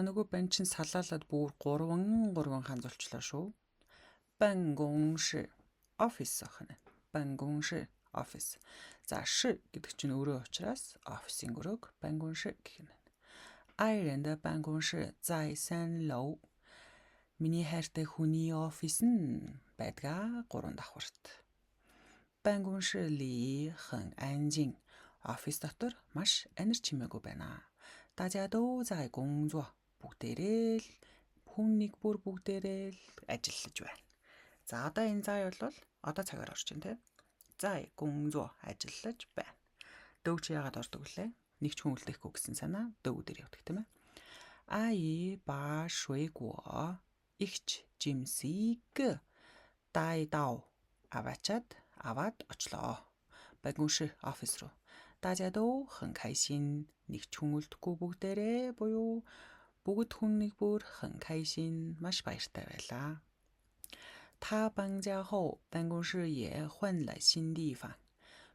нөгөө бань чинь салаалаад бүр 3 ханзуулчлаа шүү. Бан공실 office охин. Бан공실 office. За ши гэдэг чинь өөрөө учраас офисын өрөөг бан공실 гэх юм. 爱人的办公室在3楼. Миний хайртай хүний офис нь байдгаа 3 давхарт. 办公室里很安静. Офис дотор маш анир чимээгүй байна. 大家都在工作. Бүгдээрээ л хүн нэг бүр бүгдээрээ л ажиллаж байна. За одоо энэ зай бол одоо цагаар орж байна те. Зай гонзо ажиллаж байна. Дөг чи яагаад ордог вүлээ? Нэг ч хүн үлдэхгүй гэсэн санаа дөг дээр явдаг тийм ээ. 阿姨把水果 ихч жимсийг 带到 аваачаад аваад очлоо. Банкунши офис руу. 大家都很开心. Нэг ч хүн үлдэхгүй бүгдээрээ буюу бүгд хүн нэг бүр 很开心 маш баяртай байлаа. 他搬家后办公室也换了新地方.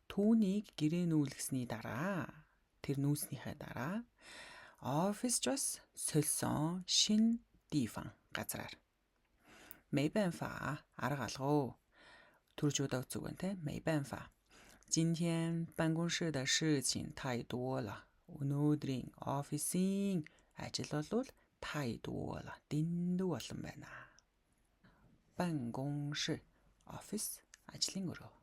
Түүнийг гэрээ нүүлгэсний дараа тэр нүүснийхээ дараа офис ч бас солисон шин дифан газраар. 没办法 арга алгуу. Түржүүдээ үзүг байна те. 没办法. 今天办公室的事情太多了. Өнөөдрийн офисын ажил бол 太多了. Дэндүү олон байна. 办公室 office ажлын өрөө.